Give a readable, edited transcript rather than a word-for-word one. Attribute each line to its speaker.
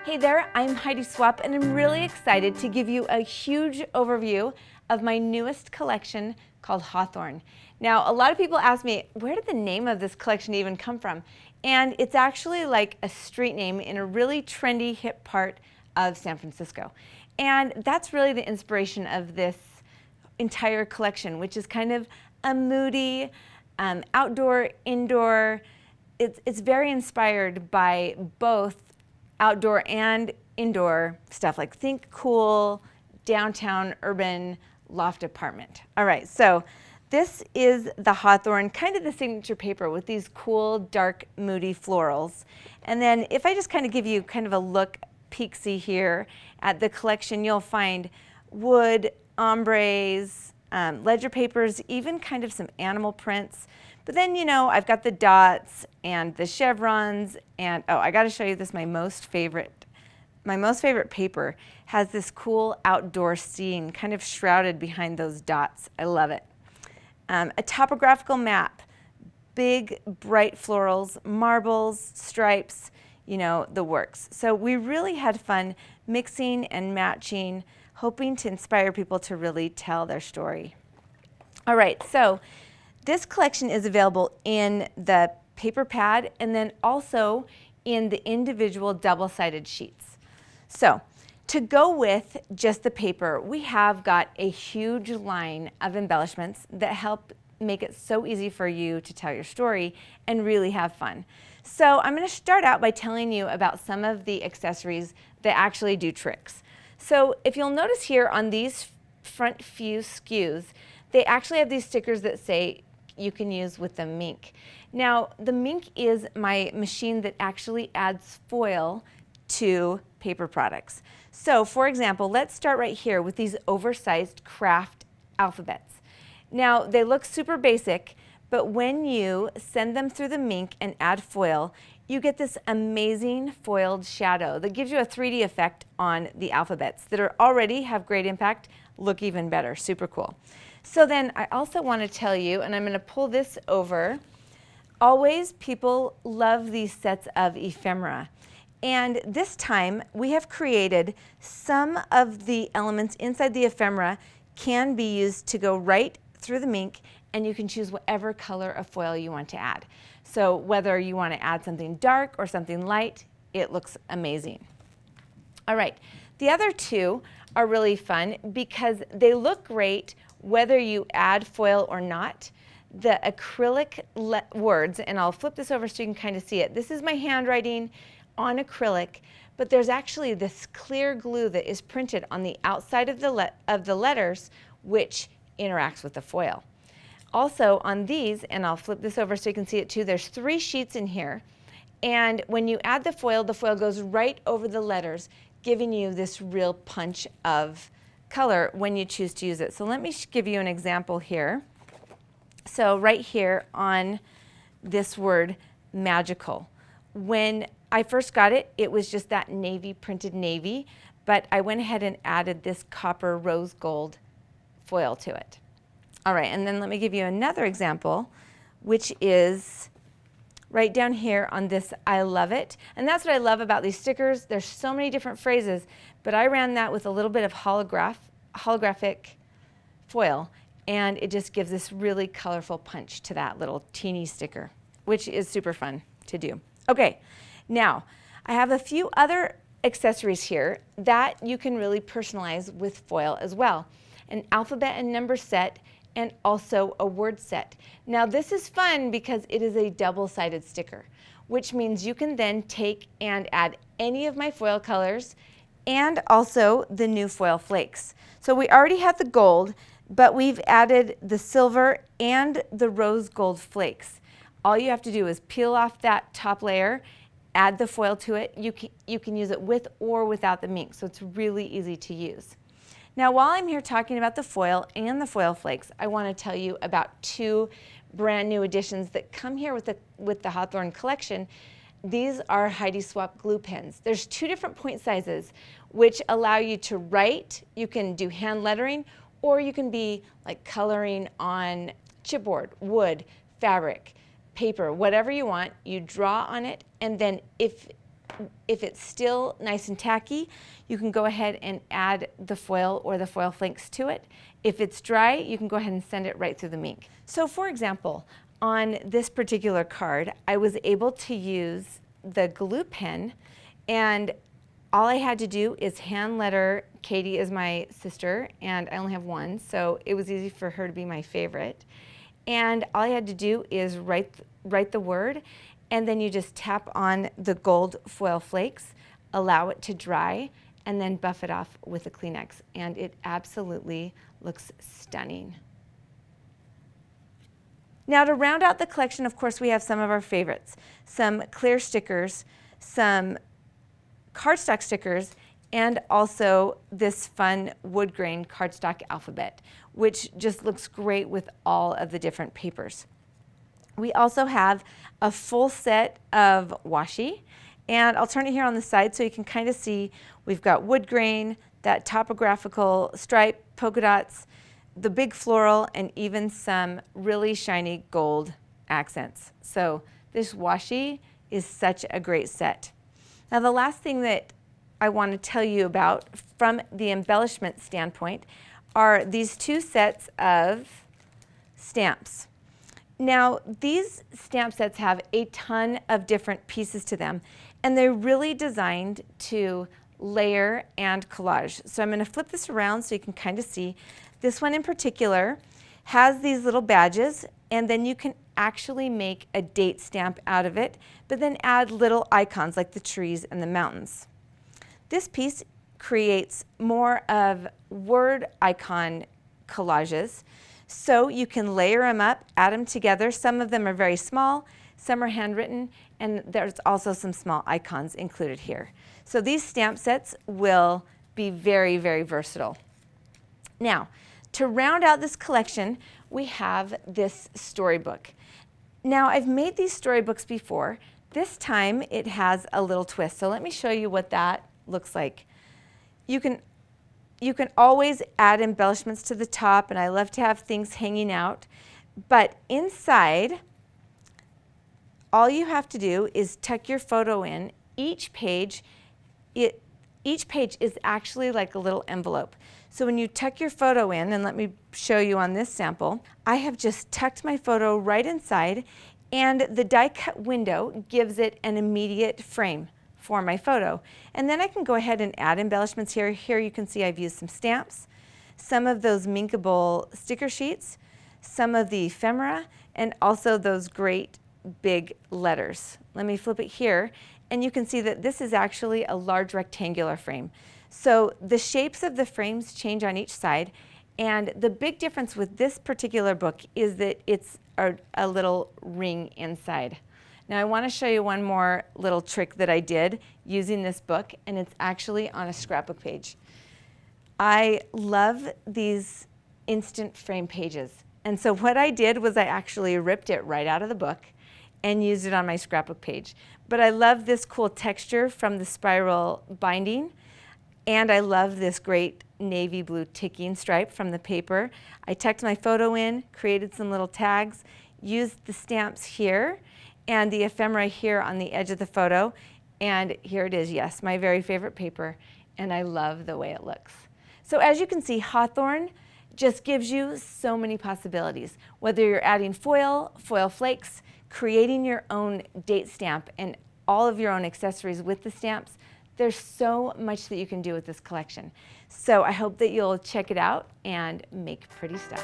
Speaker 1: Hey there, I'm Heidi Swapp, and I'm really excited to give you a huge overview of my newest collection called Hawthorne. Now, a lot of people ask me, where did the name of this collection even come from? And it's actually like a street name in a really trendy, hip part of San Francisco. And that's really the inspiration of this entire collection, which is kind of a moody, outdoor, indoor. It's very inspired by both outdoor and indoor stuff, like think cool, downtown, urban loft apartment. All right, so this is the Hawthorne, kind of the signature paper with these cool, dark, moody florals. And then if I just kind of give you kind of a look, peek-see here at the collection, you'll find wood, ombres, ledger papers, even kind of some animal prints. But then, you know, I've got the dots and the chevrons, and oh, I got to show you this, my most favorite paper has this cool outdoor scene kind of shrouded behind those dots. I love it. A topographical map, big bright florals, marbles, stripes, you know, the works. So we really had fun mixing and matching, hoping to inspire people to really tell their story. All right, so this collection is available in the paper pad and then also in the individual double-sided sheets. So to go with just the paper, we have got a huge line of embellishments that help make it so easy for you to tell your story and really have fun. So I'm going to start out by telling you about some of the accessories that actually do tricks. So if you'll notice here on these front few SKUs, they actually have these stickers that say you can use with the Minc. Now, the Minc is my machine that actually adds foil to paper products. So, for example, let's start right here with these oversized craft alphabets. Now, they look super basic, but when you send them through the Minc and add foil, you get this amazing foiled shadow that gives you a 3D effect on the alphabets that already have great impact, look even better, super cool. So then I also want to tell you, and I'm going to pull this over, always people love these sets of ephemera. And this time we have created some of the elements inside the ephemera can be used to go right through the Minc, and you can choose whatever color of foil you want to add. So whether you want to add something dark or something light, it looks amazing. All right, the other two are really fun because they look great whether you add foil or not. The acrylic words, and I'll flip this over so you can kind of see it. This is my handwriting on acrylic, but there's actually this clear glue that is printed on the outside of the letters, which interacts with the foil. Also on these, and I'll flip this over so you can see it too, there's 3 sheets in here, and when you add the foil goes right over the letters, giving you this real punch of color when you choose to use it. So let me give you an example here. So right here on this word, magical. When I first got it, it was just that navy, printed navy, but I went ahead and added this copper rose gold foil to it. All right, and then let me give you another example, which is right down here on this, I love it. And that's what I love about these stickers. There's so many different phrases, but I ran that with a little bit of holographic foil, and it just gives this really colorful punch to that little teeny sticker, which is super fun to do. Okay, now I have a few other accessories here that you can really personalize with foil as well. An alphabet and number set, and also a word set. Now this is fun because it is a double-sided sticker, which means you can then take and add any of my foil colors and also the new foil flakes. So we already had the gold, but we've added the silver and the rose gold flakes. All you have to do is peel off that top layer, add the foil to it. You can use it with or without the Minc, so it's really easy to use. Now, while I'm here talking about the foil and the foil flakes, I want to tell you about 2 brand new additions that come here with the Hawthorne collection. These are Heidi Swapp glue pens. There's 2 different point sizes which allow you to write. You can do hand lettering, or you can be like coloring on chipboard, wood, fabric, paper, whatever you want. You draw on it, and then if if it's still nice and tacky, you can go ahead and add the foil or the foil flakes to it. If it's dry, you can go ahead and send it right through the Minc. So for example, on this particular card, I was able to use the glue pen, and all I had to do is hand letter. Katie is my sister, and I only have one, so it was easy for her to be my favorite. And all I had to do is write the word, and then you just tap on the gold foil flakes, allow it to dry, and then buff it off with a Kleenex. And it absolutely looks stunning. Now to round out the collection, of course, we have some of our favorites. Some clear stickers, some cardstock stickers, and also this fun wood grain cardstock alphabet, which just looks great with all of the different papers. We also have a full set of washi, and I'll turn it here on the side so you can kind of see we've got wood grain, that topographical stripe, polka dots, the big floral, and even some really shiny gold accents. So this washi is such a great set. Now the last thing that I want to tell you about from the embellishment standpoint are these two sets of stamps. Now these stamp sets have a ton of different pieces to them, and they're really designed to layer and collage. So I'm going to flip this around so you can kind of see. This one in particular has these little badges, and then you can actually make a date stamp out of it, but then add little icons like the trees and the mountains. This piece creates more of word icon collages, so you can layer them up, add them together. Some of them are very small, some are handwritten, and there's also some small icons included here. So these stamp sets will be very, very versatile. Now, to round out this collection, we have this storybook. Now, I've made these storybooks before. This time it has a little twist. So let me show you what that looks like. You can always add embellishments to the top, and I love to have things hanging out. But inside, all you have to do is tuck your photo in. Each page is actually like a little envelope. So when you tuck your photo in, and let me show you on this sample, I have just tucked my photo right inside, and the die cut window gives it an immediate frame for my photo. And then I can go ahead and add embellishments here. Here you can see I've used some stamps, some of those Minc-able sticker sheets, some of the ephemera, and also those great big letters. Let me flip it here, and you can see that this is actually a large rectangular frame. So the shapes of the frames change on each side, and the big difference with this particular book is that it's a little ring inside. Now I want to show you one more little trick that I did using this book, and it's actually on a scrapbook page. I love these instant frame pages, and so what I did was I actually ripped it right out of the book and used it on my scrapbook page. But I love this cool texture from the spiral binding, and I love this great navy blue ticking stripe from the paper. I tucked my photo in, created some little tags, used the stamps here and the ephemera here on the edge of the photo, and here it is, yes, my very favorite paper, and I love the way it looks. So as you can see, Hawthorne just gives you so many possibilities. Whether you're adding foil, foil flakes, creating your own date stamp, and all of your own accessories with the stamps, there's so much that you can do with this collection. So I hope that you'll check it out and make pretty stuff.